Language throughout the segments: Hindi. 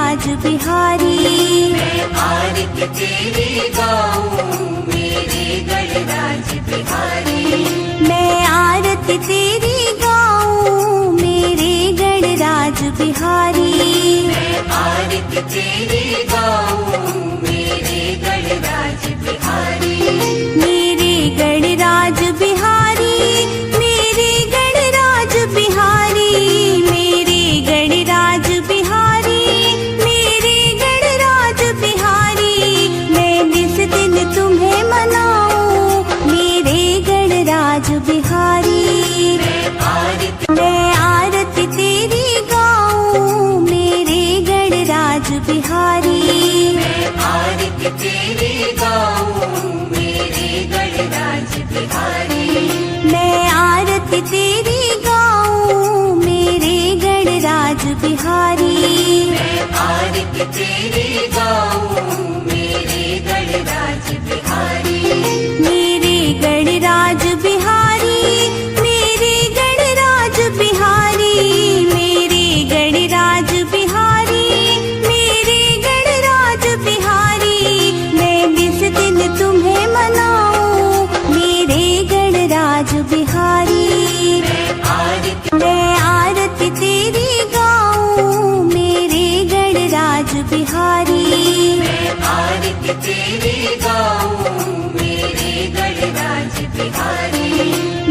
गणराज बिहारी। मैं आरती तेरी गाऊं मेरे गणराज बिहारी। मैं आरती तेरी गाऊं मेरे गणराज बिहारी। मैं आरती तेरी गाऊं मेरे गणराज बिहारी। मेरे गणराज बिहारी, मेरे गणराज बिहारी, मेरे गणराज बिहारी, मेरे गणराज बिहारी। मैं जिस दिन तुम्हें मनाऊं मेरे गणराज बिहारी। मैं आरती तेरी गाऊं मेरे गणराज बिहारी। मैं आरती तेरी गाऊं मेरे गणराज बिहारी। मैं आरती तेरी गाऊं मेरे गणराज बिहारी। मैं आरती तेरी गाऊं मेरे गणराज बिहारी। मेरे गणराज बिहारी, मेरे गणराज बिहारी, मेरे गणराज बिहारी, मेरे गणराज बिहारी। मैं जिस दिन तुम्हें मनाऊं मेरे गणराज बिहारी। मैं आरती तेरी गाऊं मेरे गणराज बिहारी। मैं आरती तेरी गाऊं मेरे गणराज बिहारी।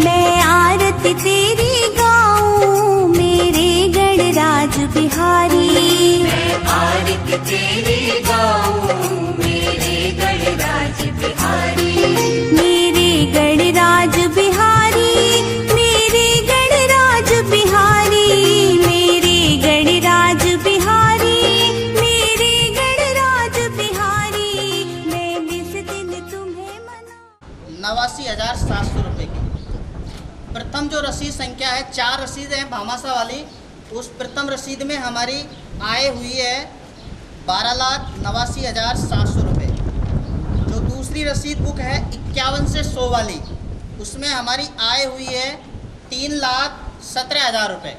मैं आरती तेरी गाऊं मेरे गणराज बिहारी। मैं आरती तेरी गाऊं मेरे गणराज बिहारी। मेरे गणराज बिहारी, मेरे गणराज बिहारी, मेरे गणराज बिहारी, मेरे गणराज बिहारी। मैं जिस दिन तुम्हें मना 89,700 रुपये की। प्रथम जो रसीद संख्या है, 4 रसीद हैं भामाशाह वाली। उस प्रथम रसीद में हमारी आय हुई है 12,89,700 रुपये। जो दूसरी रसीद बुक है 51 से 100 वाली, उसमें हमारी आय हुई है 3,17,000 रुपये।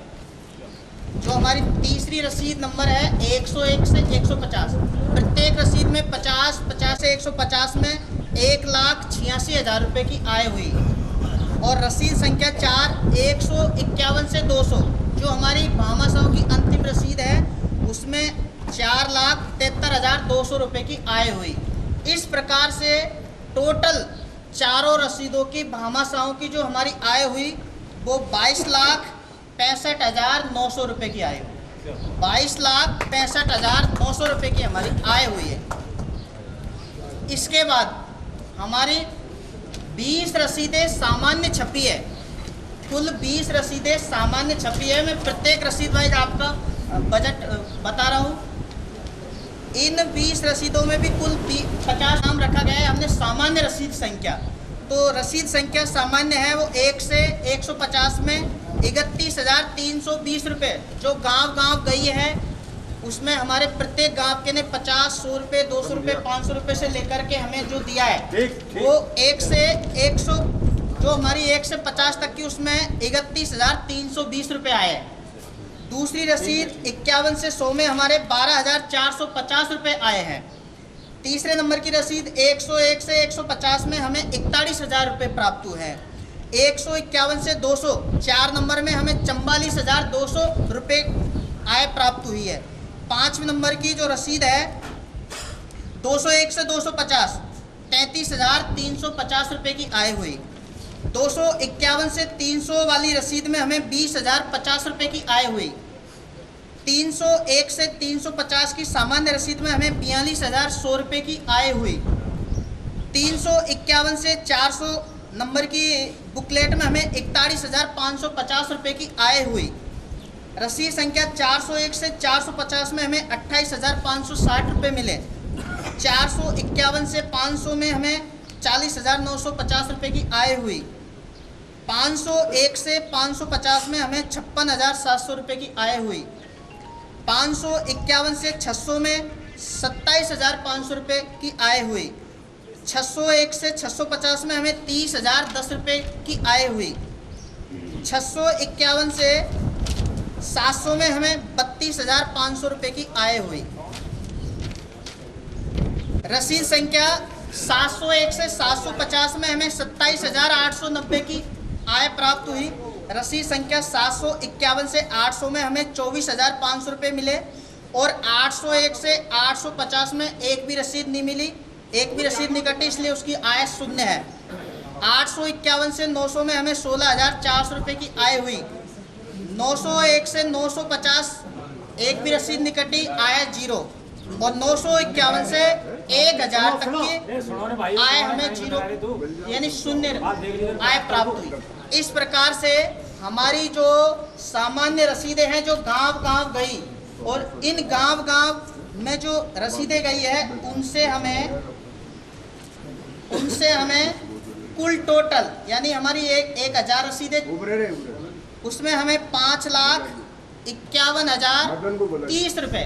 जो हमारी तीसरी रसीद नंबर है 101 से 150, प्रत्येक रसीद में 50, 50 से 150 में 1,86,000 रुपये की आय हुई। और रसीद संख्या 4 151 से 200, जो हमारी भामाशाह की अंतिम रसीद है, उसमें 4,73,200 रुपये की आय हुई। इस प्रकार से टोटल चारों रसीदों की भामाशाहों की जो हमारी आय हुई वो 22,65,900 रुपये की आय हुई। 22,65,900 रुपये की हमारी आय हुई है। इसके बाद हमारी 20 रसीदें सामान्य छपी है। कुल 20 रसीदें सामान्य छपी है। मैं प्रत्येक रसीद वाइज आपका बजट बता रहा हूँ। इन 20 रसीदों में भी कुल 50 नाम रखा गया है हमने सामान्य रसीद संख्या। तो रसीद संख्या सामान्य है वो 1 से 150 में 31,320 रुपये जो गांव गई है। उसमें हमारे प्रत्येक गांव के ने 50, 100 रुपये, 200 रुपये, 500 रुपये से लेकर के हमें जो दिया है वो 1 से 100, जो हमारी 1 से 50 तक की, उसमें 31,320 रुपये आए हैं। दूसरी रसीद 51 से 100 में हमारे 12,450 रुपये आए हैं। तीसरे नंबर की रसीद 101 से 150 में हमें 41,000 रुपये प्राप्त हुए हैं। 151 से 200 4 नंबर में हमें 44,200 रुपये आय प्राप्त हुई है। 5वें नंबर की जो रसीद है 201 से 250 33,350 रुपये की आय हुई। 251 से 300 वाली रसीद में हमें 20,050 रुपये की आय हुई। 301 से 350 की सामान्य रसीद में हमें 42,100 रुपये की आय हुई। 351 से 400 नंबर की बुकलेट में हमें 41,550 रुपये की आय हुई। रसीद संख्या 401 से 450 में हमें 28,560 रुपये मिले। 451 से 500 में हमें 40,950 रुपये की आय हुई। 501 से 550 में हमें 56,700 रुपये की आय हुई। 551 से 600 में 27,500 रुपये की आय हुई। 601 से 650 में हमें 30,010 रुपये की आय हुई। 651 से 700 में हमें 32,500 रुपये की आय हुई। रसीद संख्या 701 से 750 में हमें 27,890 की आय प्राप्त हुई। रसीद संख्या 751 से 800 में हमें 24,500 रुपये मिले और 801 से 850 में एक भी रसीद नहीं मिली, एक भी रसीद नहीं कटी, इसलिए उसकी आय शून्य है। 851 से 900 में हमें 16,400 रुपये की आय हुई। 901 से 950 एक भी रसीद नहीं कटी, आय जीरो। और 951 से 1,000 तक की आय हमें जीरो यानी शून्य आय प्राप्त हुई। इस प्रकार से हमारी जो सामान्य रसीदें हैं जो गांव-गांव गई और इन गांव-गांव में जो रसीदें गई है उनसे हमें कुल टोटल यानी हमारी 1,000 रसीदें, उसमें हमें 5,51,030 रुपये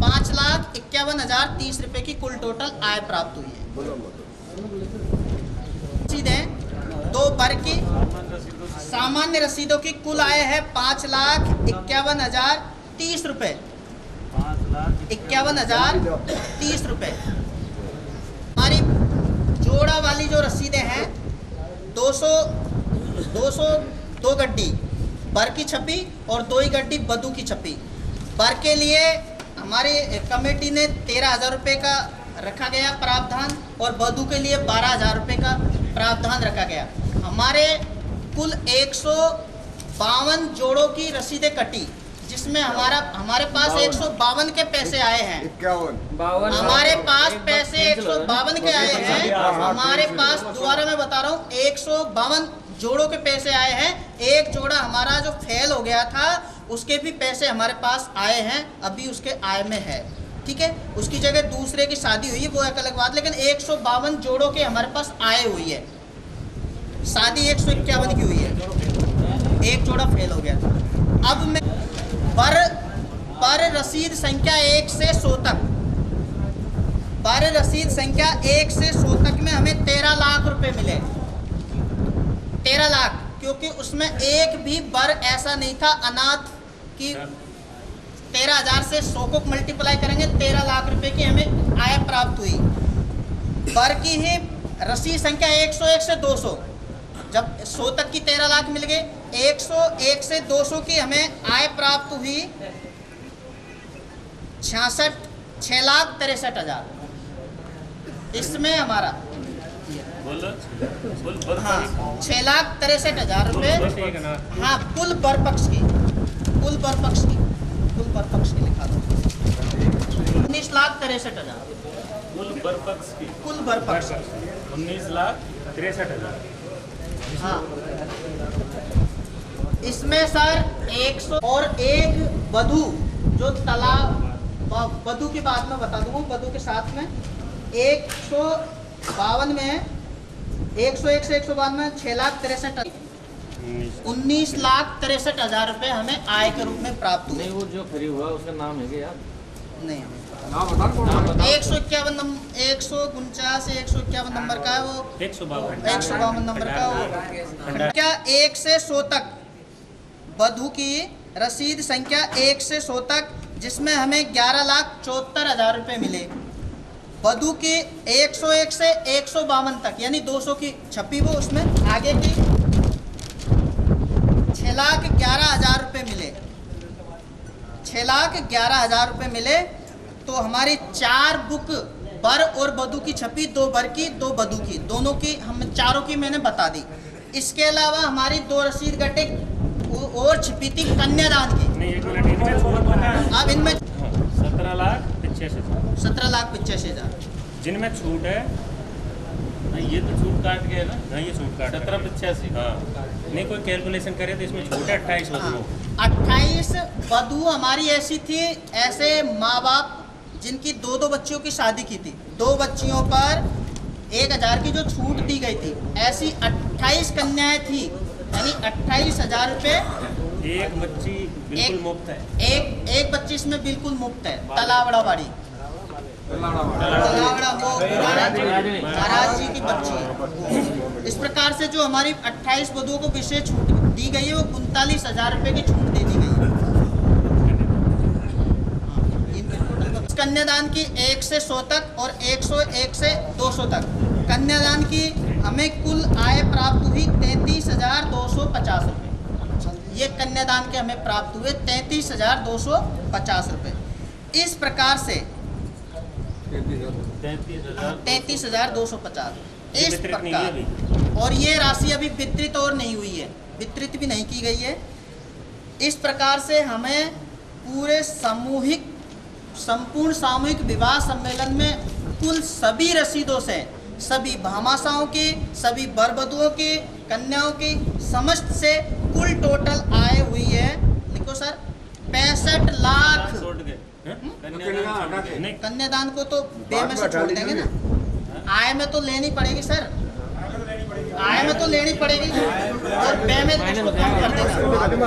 5,51,030 रुपये की कुल टोटल आय प्राप्त हुई है। रसीदें दो वर्ग की सामान्य रसीदों की कुल आय है 5,51,030 रुपये 51,030 रुपये। हमारी जोड़ा वाली जो रसीदें हैं 202 गड्डी बर की छपी और 2 ही गड्डी बदू की छपी। बर के लिए हमारी कमेटी ने 13,000 रुपये का रखा गया प्रावधान और बदू के लिए 12,000 रुपये का प्रावधान रखा गया। हमारे कुल 152 जोड़ों की रसीदें कटी, जिसमें हमारे पास 152 के पैसे आए हैं। हमारे पास पैसे 152 के आए हैं। हमारे पास दोबारा मैं बता रहा हूँ 152 जोड़ों के पैसे आए हैं। एक जोड़ा हमारा जो फेल हो गया था उसके भी पैसे हमारे पास आए हैं, अभी उसके आय में है। ठीक है, उसकी जगह दूसरे की शादी हुई है वो एक अलग बात, लेकिन 152 जोड़ों के हमारे पास आय हुई है। शादी 151 की हुई है, एक जोड़ा फेल हो गया था। अब मैं पर रसीद संख्या 1 से 100 तक, पर रसीद संख्या 1 से 100 तक में हमें 13 लाख रुपए मिले। 13 लाख, क्योंकि उसमें एक भी बर ऐसा नहीं था अनाथ की 13,000 से 100 को मल्टीप्लाई करेंगे 13 लाख रुपए की हमें आय प्राप्त हुई। बर की ही रसीद संख्या 101 से 200, जब 100 तक की 13 लाख मिल गए, 101 से 200 की हमें आय प्राप्त हुई 6,63,000। इसमें हमारा 6,63,000 रुपये, हाँ कुल बर पक्ष की लिखा दो 19,63,000 कुल बर पक्ष 19,63,000। हाँ, इसमें सर 100 और एक बधू जो तालाब, बधू की बात मैं बता दूंगा। बधू के साथ में 152 में 101 से 152 में 6,63,000 19,63,000 रुपये हमें आय के रूप में प्राप्त हुए। नहीं, वो जो खरी हुआ उसका नाम है क्या यार? नहीं, नाम बता। 151 149 से 151 नंबर का है वो, 152 नंबर का वो। क्या 1 से 100 तक बधू की रसीद संख्या 1 से 100 तक, जिसमें हमें 11,74,000 रुपये मिले। बधू की 101 से 152 तक यानी 200 की छपी वो, उसमें आगे की 6,11,000 रुपये मिले। 6,11,000 रुपये मिले तो हमारी 4 बुक बर और बधू की छपी, 2 बर की 2 बधू की, दोनों की हम चारों की मैंने बता दी। इसके अलावा हमारी 2 रसीद गटे और छिपी थी कन्यादान की। अब इनमें 17,85,000 जिनमें छूट है। ये तो छूट काट के है ना? हाँ, ये छूट काट 17,85। हाँ, नहीं कोई कैलकुलेशन करे तो इसमें छूट है 28 बधू। 28 बधू हमारी ऐसी थी, ऐसे माँ बाप जिनकी 2 बच्चियों की शादी की थी, 2 बच्चियों पर 1,000 की जो छूट दी गई थी, ऐसी 28 कन्याएं थी, यानी 28,000 रुपये। एक बच्ची बिल्कुल मुफ्त है। एक बच्ची इसमें बिल्कुल मुफ्त है। तलावड़ा बाड़ी, तलावड़ा वो महाराज जी की बच्ची है। इस प्रकार से जो हमारी 28 बधुओं को विशेष छूट दी गई है वो 39,000 रुपये की छूट दे दी गई है। कन्यादान की 1 से 100 तक और 101 से 200 तक कन्यादान की हमें कुल आय प्राप्त हुई 33,250 रुपये। ये कन्यादान के हमें प्राप्त हुए 33,250 रुपये। इस प्रकार से 33,250 इस प्रकार, और ये राशि अभी वितरित और नहीं हुई है, वितरित भी नहीं की गई है। इस प्रकार से हमें पूरे संपूर्ण सामूहिक विवाह सम्मेलन में कुल सभी रसीदों से सभी भामाशाओं की, सभी बरबधुओं की, कन्याओं की समस्त से कुल टोटल आय हुई है, लिखो सर, 65 लाख। कन्यादान को तो बे में से छोड़ देंगे ना, आय में तो लेनी पड़ेगी सर, आय में तो लेनी पड़ेगी और बे में उसको कम कर देंगे,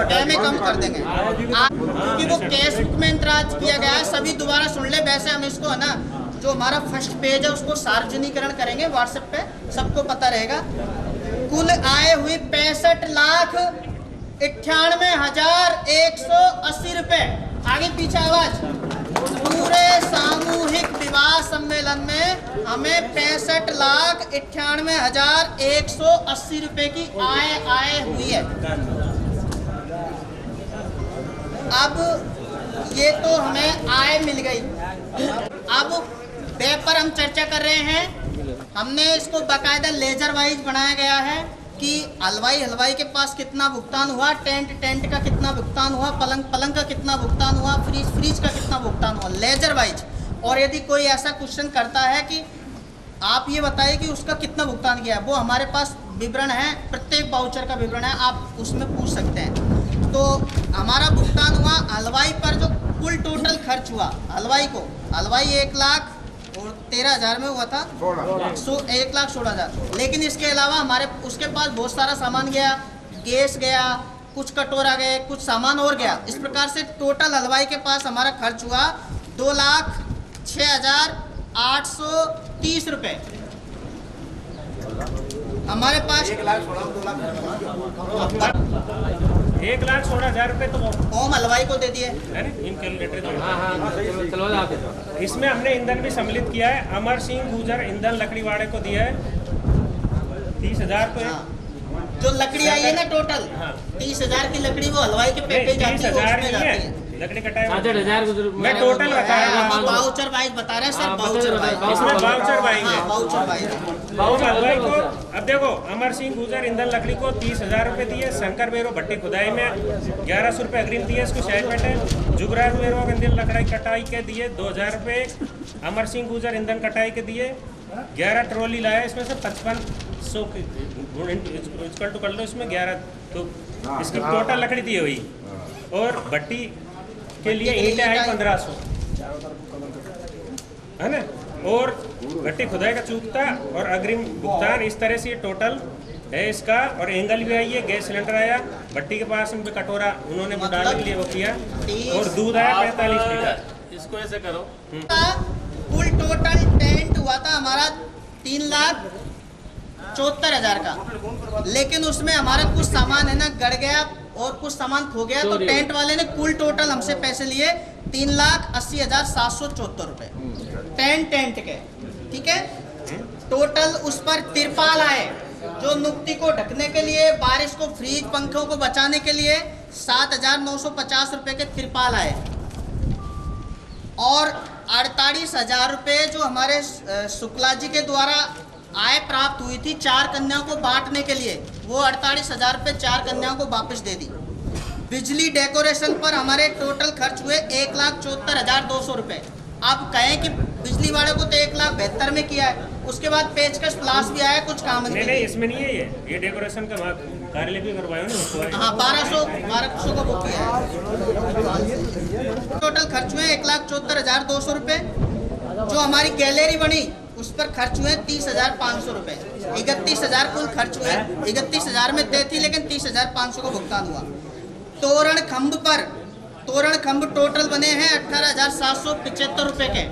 बे में कम कर देंगे क्योंकि वो कैश में इंतराज किया गया है। सभी दोबारा सुन ले, वैसे हम इसको है ना जो हमारा फर्स्ट पेज है उसको सार्वजनिकरण करेंगे व्हाट्सएप पे, सबको पता रहेगा। कुल आय हुई 65,98,180 रुपए। आगे पीछे आवाज। पूरे सामूहिक विवाह सम्मेलन में हमें 65,98,180 रुपए की आय हुई है। अब ये तो हमें आय मिल गई। अब बे पर हम चर्चा कर रहे हैं। हमने इसको बाकायदा लेजर वाइज बनाया गया है कि हलवाई के पास कितना भुगतान हुआ, टेंट का कितना भुगतान हुआ, पलंग का कितना भुगतान हुआ, फ्रीज का कितना भुगतान हुआ, लेजर वाइज। और यदि कोई ऐसा क्वेश्चन करता है कि आप ये बताइए कि उसका कितना भुगतान किया है, वो हमारे पास विवरण है, प्रत्येक वाउचर का विवरण है, आप उसमें पूछ सकते हैं। तो हमारा भुगतान हुआ हलवाई पर, जो कुल टोटल खर्च हुआ हलवाई 1,13,000 में हुआ था, 1,16,000। लेकिन इसके अलावा हमारे उसके पास बहुत सारा सामान गया, गैस गया, कुछ कटोरा गए, कुछ सामान और गया। इस प्रकार से टोटल हलवाई के पास हमारा खर्च हुआ 2,06,830 रुपये। हमारे पास 1,16,000 रुपये तो ओम हलवाई को दे दिए। इसमें हमने ईंधन भी सम्मिलित किया है। अमर सिंह गुजर ईंधन लकड़ीवाड़े को दिया है 30,000 को। जो लकड़ी आई है ना टोटल 30,000 की लकड़ी, वो हलवाई के पेटे जाती है, लकड़ी कटाई 60,000 मैं टोटल बता रहा हूँ, वाउचर वाइज बता रहे हैं सर, वाउचर वाइज। इसमें वाउचर वाइज है, वाउचर वाइज। हलवाई को अब देखो अमर सिंह गुजर ईंधन लकड़ी को 30,000 रुपये दिए, शंकर बेरो भट्टी खुदाई में 1,100 रुपये अग्रिम दिए, इसको शायद बैठे। जुगराज बेरो ईंधन लकड़ी कटाई के दिए 2,000 रुपये। अमर सिंह गुजर ईंधन कटाई के दिए 11 ट्रॉली लाया, इसमें से 5500 इक्वल टू कर लो, इसमें 11 तो इसकी टोटल लकड़ी दी हुई। और भट्टी के लिए ईंटें आई 1,500 है ना, और भट्टी खुदाई का चूकता और अग्रिम भुगतान, इस तरह से ये टोटल है इसका। और एंगल भी आई है, गैस सिलेंडर आया, भट्टी के पास उनपे कटोरा उन्होंने डालने के लिए वो किया, और दूध आया 45 लीटर। इसको ऐसे करो। कुल टोटल टेंट हुआ था हमारा 3,74,000 का, लेकिन उसमें हमारा कुछ सामान है ना गड़ गया और कुछ सामान खो गया, तो टेंट वाले ने कुल टोटल हमसे पैसे लिए 3,80,774 रुपए टेंट के। ठीक है, टोटल उस पर तिरपाल आए, जो नुक्ति को ढकने के लिए, बारिश को, फ्रीज पंखों को बचाने के लिए 7,950 रुपए के तिरपाल आए। और 48,000 रुपये जो हमारे शुक्ला जी के द्वारा आय प्राप्त हुई थी 4 कन्याओं को बांटने के लिए, वो 48,000 रुपये 4 कन्याओं को वापस दे दी। बिजली डेकोरेशन पर हमारे टोटल खर्च हुए 1,74,200 रुपये। आप कहें कि बिजली वाले को तो 1,72,000 में किया है, उसके बाद पेचकश प्लास भी आया कुछ काम नहीं, इसमें नहीं है ये डेकोरेशन का कार्यालय भी करवाया ना। हाँ, 1200 को बुक किया है। टोटल खर्च हुए 1,74,200 रुपये। जो हमारी गैलरी बनी उस पर खर्च हुए 30,500 रुपये। 31,000 कुल खर्च हुए, 31,000 में तय थी, लेकिन 30,500 को भुगतान हुआ। तोरण खम्भ टोटल बने हैं 18,775 रुपये के।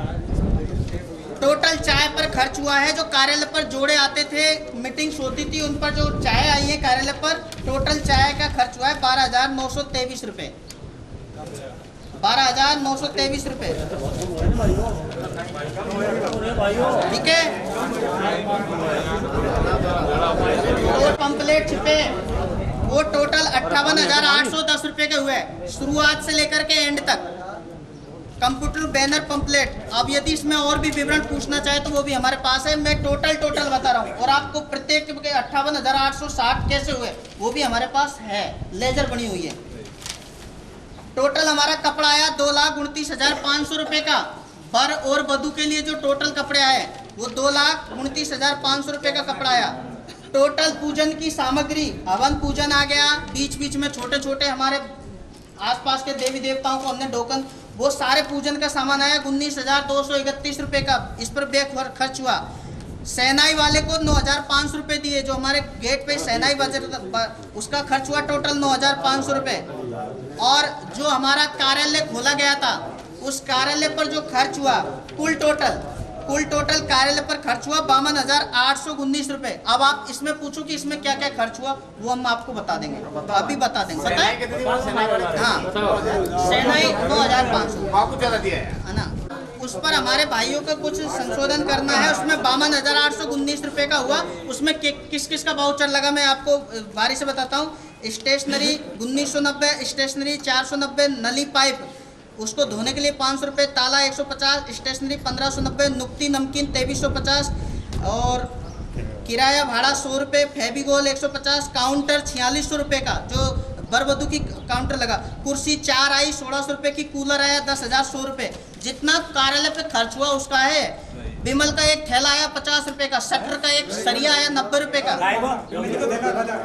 टोटल चाय पर खर्च हुआ है, जो कार्यालय पर जोड़े आते थे, मीटिंग्स होती थी, उन पर जो चाय आई है कार्यालय पर, टोटल चाय का खर्च हुआ है 12,923 रुपये। 12,923 रुपये। ठीक है। और पंपलेट छिपे वो टोटल 58,810 रुपये के हुए, शुरुआत से लेकर के एंड तक। कंप्यूटर बैनर पंपलेट, अब यदि इसमें और भी विवरण पूछना चाहे तो वो भी हमारे पास है। मैं टोटल बता रहा हूँ, और आपको प्रत्येक के 58,860 कैसे हुए वो भी हमारे पास है, लेजर बनी हुई है। टोटल हमारा कपड़ा आया 2,29,500 रुपये का। वर और वधू के लिए जो टोटल कपड़े आए वो 2,29,500 रुपये का कपड़ा आया। टोटल पूजन की सामग्री, हवन पूजन आ गया, बीच बीच में छोटे छोटे हमारे आसपास के देवी देवताओं को हमने डोकन, वो सारे पूजन का सामान आया 19,231 रुपये का। इस पर बेक खर्च हुआ। सेनाई वाले को 9,500 रुपये दिए, जो हमारे गेट पे सेनाई बजट, उसका खर्च हुआ टोटल 9,500 रुपये। और जो हमारा कार्यालय खोला गया था उस कार्यालय पर जो खर्च हुआ कुल टोटल कार्यालय पर खर्च हुआ 52,819 रुपये। अब आप इसमें पूछो कि इसमें क्या क्या खर्च हुआ, वो हम आपको बता देंगे, अभी बता देंगे। हाँ, सेनाई 9,500 है ना। उस पर हमारे भाइयों का कुछ संशोधन करना है, उसमें 52,819 रुपये का हुआ। उसमें किस किस का वाउचर लगा मैं आपको बारी से बताता हूँ। स्टेशनरी 1990, स्टेशनरी 490, नली पाइप उसको धोने के लिए 500 रुपये, ताला 150, स्टेशनरी 1590, नुक्ती नमकीन 2350, और किराया भाड़ा 100 रुपये, फेविकोल 150, काउंटर 4600 रुपये का जो बरबधू की काउंटर लगा, कुर्सी 4 आई 1600 रुपये की, कूलर आया 10,100 रुपये। जितना कार्यालय पे खर्च हुआ उसका है। विमल का एक थैला आया 50 रुपये का, शटर का एक सरिया आया 90 रुपये का,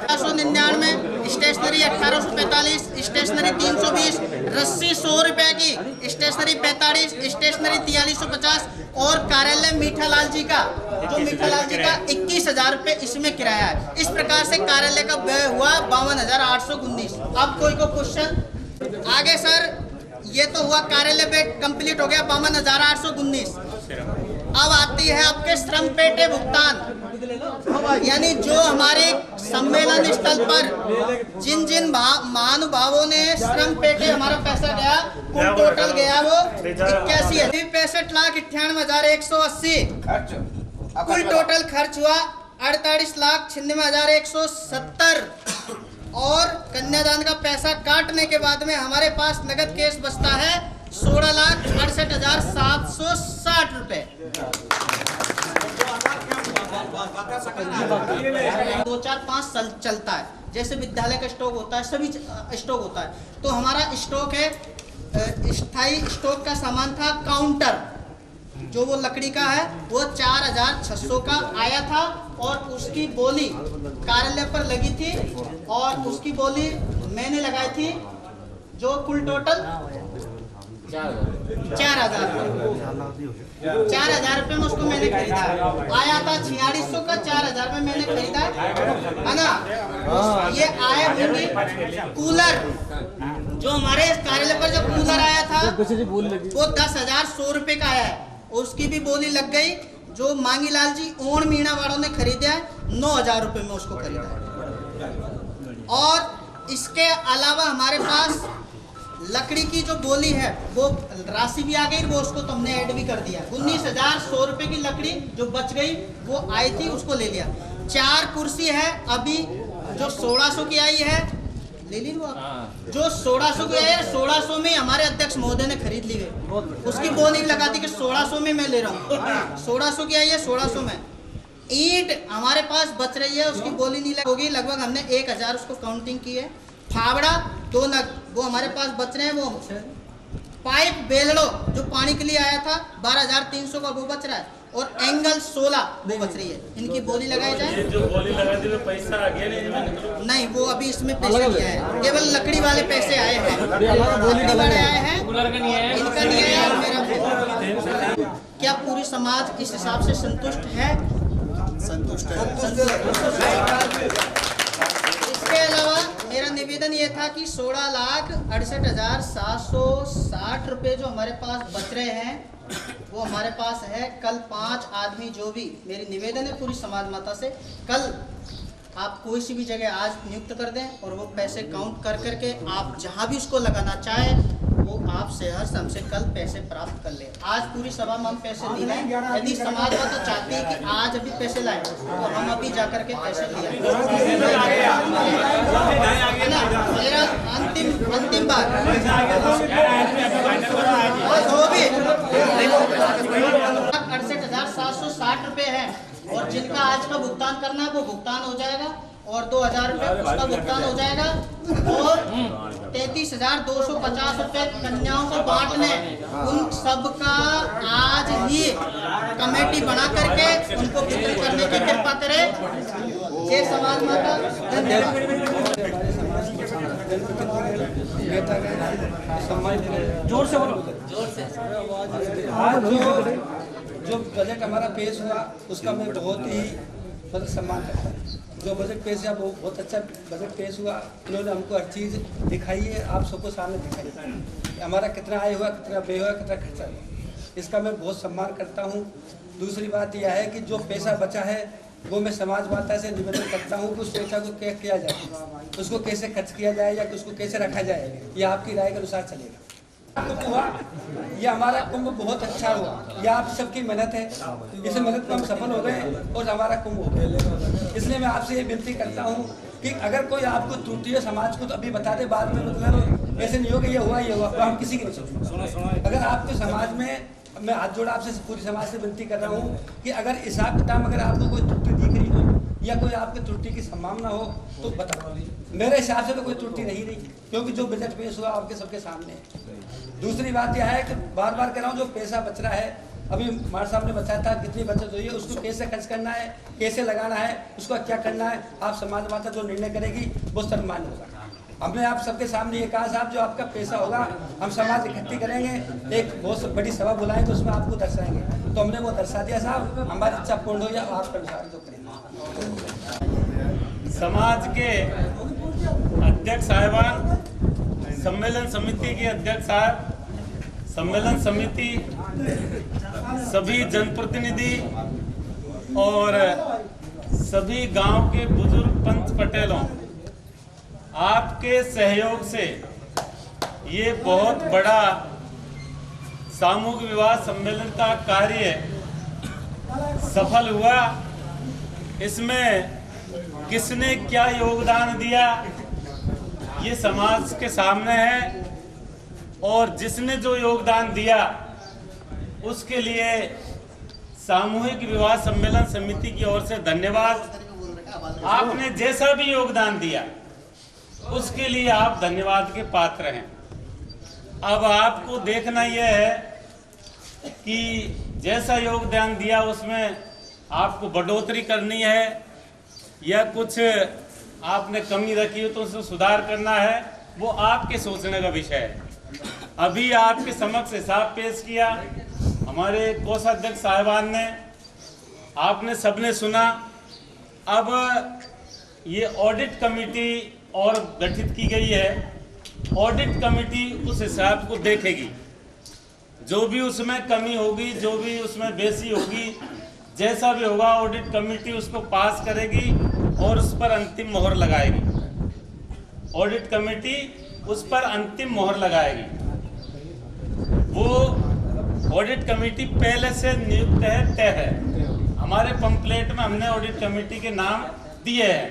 499, स्टेशनरी 1845, स्टेशनरी 320, रस्सी 100 रुपये की, स्टेशनरी 45, स्टेशनरी 4350, और कार्यालय मीठा लाल जी का, जो मीठा लाल जी का 21,000 रुपये इसमें किराया है। इस प्रकार से कार्यालय का व्यय हुआ 52,819। अब कोई को क्वेश्चन आगे सर? ये तो हुआ कार्यालय बेट कंप्लीट हो गया 52,819। अब आती है आपके श्रम पेटे भुगतान, यानी जो हमारे सम्मेलन स्थल पर जिन महानुभावों ने श्रम पेटे हमारा पैसा गया, कुल टोटल गया वो 61,98,91,180। कुल टोटल खर्च हुआ 48,96,170, और कन्यादान का पैसा काटने के बाद में हमारे पास नगद केस बचता है 16,68,760 रुपए। 2-4-5 साल चलता है, जैसे विद्यालय का स्टॉक होता है, सभी स्टॉक होता है। तो हमारा स्टॉक है, स्थायी स्टॉक का सामान था काउंटर, जो वो लकड़ी का है, वो 4,600 का आया था, और उसकी बोली कार्यालय पर लगी थी, और उसकी बोली मैंने लगाई थी, जो कुल टोटल 4,000 रुपये में उसको मैंने खरीदा। आया था 4600 का, 4,000 में मैंने खरीदा, है ना। ये आया होंगे कूलर, जो हमारे कार्यालय पर जो कूलर आया था वो 10,100 रुपये का आया है, उसकी भी बोली लग गई। जो मांगी लाल जी ओण मीणा वालों ने खरीदा है 9,000 रुपये में उसको खरीदा है। और इसके अलावा हमारे पास लकड़ी की जो बोली है वो राशि भी आ गई, वो उसको तुमने ऐड भी कर दिया। 19,100 रुपये की लकड़ी जो बच गई वो आई थी, उसको ले लिया। 4 कुर्सी है अभी जो 1600 की आई है, ले ली वो जो 1600 की आई है, 1600 में हमारे अध्यक्ष महोदय ने खरीद ली है। उसकी बोली लगा दी कि 1600 में मैं ले रहा हूँ, 1600 की आई है, 1600 में। ईंट हमारे पास बच रही है, उसकी बोली नहीं होगी, लगभग हमने 1,000 उसको काउंटिंग की है। फावड़ा 2 नग वो हमारे पास बच रहे हैं। वो पाइप बेलड़ो जो पानी के लिए आया था 12,300 का वो बच रहा है, और एंगल 16 वो बच रही है। इनकी बोली लगाई जाए। जो बोली लगा दी तो पैसा आ गया नहीं, वो अभी इसमें पैसे नहीं आए, केवल लकड़ी वाले पैसे आए हैं, लकड़ी वाले आए हैं, इनका नहीं आया मेरा। क्या पूरी समाज इस हिसाब से संतुष्ट है? संतुष्ट है। इसके अलावा मेरा निवेदन ये था कि 16,68,760 रुपये जो हमारे पास बच रहे हैं वो हमारे पास है। कल 5 आदमी जो भी, मेरी निवेदन है पूरी समाज माता से, कल आप कोई सी भी जगह आज नियुक्त कर दें, और वो पैसे काउंट कर करके आप जहाँ भी उसको लगाना चाहे वो तो आप सहर्ष हमसे कल पैसे प्राप्त कर ले। आज पूरी सभा में हम पैसे नहीं लाए। यदि समाज में तो चाहती है कि आज अभी पैसे लाए तो हम अभी जाकर के पैसे लिए। मेरा अंतिम बात जो भी 68,760 रुपए है और जिनका आज का भुगतान करना है वो भुगतान हो जाएगा और 2,000 रुपए उसका भुगतान हो जाएगा और 33,250 रुपए कन्याओं को बांटने उन सबका आज ही कमेटी बना करके उनको वितरण करने की कृपा करे। जय समाज माता। जोर से बोलो, जोर से। आज जो बजट हमारा पेश हुआ उसका मैं बहुत ही मतलब सम्मान करता हूँ। जो बजट पेश हुआ वो बहुत अच्छा बजट पेश हुआ। इन्होंने हमको हर चीज़ दिखाई है, आप सबको सामने दिखाई हमारा कितना आय हुआ, कितना व्यय हुआ, कितना खर्चा हुआ, इसका मैं बहुत सम्मान करता हूँ। दूसरी बात यह है कि जो पैसा बचा है वो मैं समाज माता से निवेदन करता हूँ कि उस पैसा को क्या किया जाए, उसको कैसे खर्च किया जाए या उसको कैसे रखा जाए, ये आपकी राय के अनुसार चलेगा। कुंभ हुआ, ये हमारा कुंभ बहुत अच्छा हुआ, ये आप सबकी मेहनत है, इस मेहनत में हम सफल हो गए और हमारा कुंभ हो गया। इसलिए मैं आपसे ये विनती करता हूँ कि अगर कोई आपको त्रुटि है समाज को तो अभी बता दे, बाद में मतलब ऐसे नहीं हो कि ये हुआ तो हम किसी की नहीं सोचेंगे। अगर आपके समाज में, मैं हाथ जोड़ा आपसे पूरी समाज से विनती कर रहा हूँ कि अगर हिसाब किताब अगर आपको कोई त्रुटि दिख रही हो या कोई आपकी त्रुटि की संभावना हो तो बताओ। मेरे हिसाब से तो कोई त्रुटि नहीं रही क्योंकि जो बजट पेश हुआ आपके सबके सामने है। दूसरी बात यह है कि बार बार कह रहा हूँ, जो पैसा बच रहा है, अभी मार साहब ने बताया था कितनी बचत हुई है, उसको कैसे खर्च करना है, कैसे लगाना है, उसका क्या करना है, आप समाज माता जो निर्णय करेगी वो सम्मान होगा। हमने आप सबके सामने ये कहा साहब, जो आपका पैसा होगा हम समाज इकट्ठी करेंगे, एक बहुत बड़ी सभा बुलाएंगे, उसमें आपको दर्शाएंगे। तो हमने वो दर्शा दिया साहब, हमारी इच्छा पूर्ण हो या आपका अनुसार जो करेंगे। समाज के अध्यक्ष साहिबान, सम्मेलन समिति के अध्यक्ष साहब, सम्मेलन समिति, सभी जनप्रतिनिधि और सभी गांव के बुजुर्ग पंच पटेलों, आपके सहयोग से ये बहुत बड़ा सामूहिक विवाह सम्मेलन का कार्य सफल हुआ। इसमें किसने क्या योगदान दिया ये समाज के सामने है और जिसने जो योगदान दिया उसके लिए सामूहिक विवाह सम्मेलन समिति की ओर से धन्यवाद। आपने जैसा भी योगदान दिया उसके लिए आप धन्यवाद के पात्र हैं। अब आपको देखना यह है कि जैसा योगदान दिया उसमें आपको बढ़ोतरी करनी है या कुछ आपने कमी रखी हो तो उसे सुधार करना है, वो आपके सोचने का विषय है। अभी आपके समक्ष हिसाब पेश किया हमारे कोषाध्यक्ष साहिबान ने, आपने सबने सुना। अब ये ऑडिट कमेटी और गठित की गई है। ऑडिट कमेटी उस हिसाब को देखेगी, जो भी उसमें कमी होगी, जो भी उसमें बेसी होगी, जैसा भी होगा ऑडिट कमेटी उसको पास करेगी और उस पर अंतिम मोहर लगाएगी। ऑडिट कमेटी उस पर अंतिम मोहर लगाएगी। वो ऑडिट कमेटी पहले से नियुक्त है, तय है। हमारे पंपलेट में हमने ऑडिट कमेटी के नाम दिए हैं,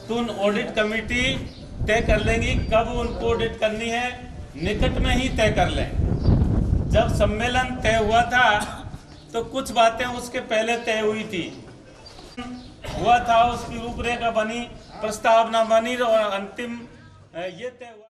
तो उन ऑडिट कमेटी तय कर लेंगी कब उनको ऑडिट करनी है, निकट में ही तय कर लें। जब सम्मेलन तय हुआ था तो कुछ बातें उसके पहले तय हुई थी, हुआ था, उसकी रूपरेखा बनी, प्रस्तावना बनी और अंतिम ये तय हुआ।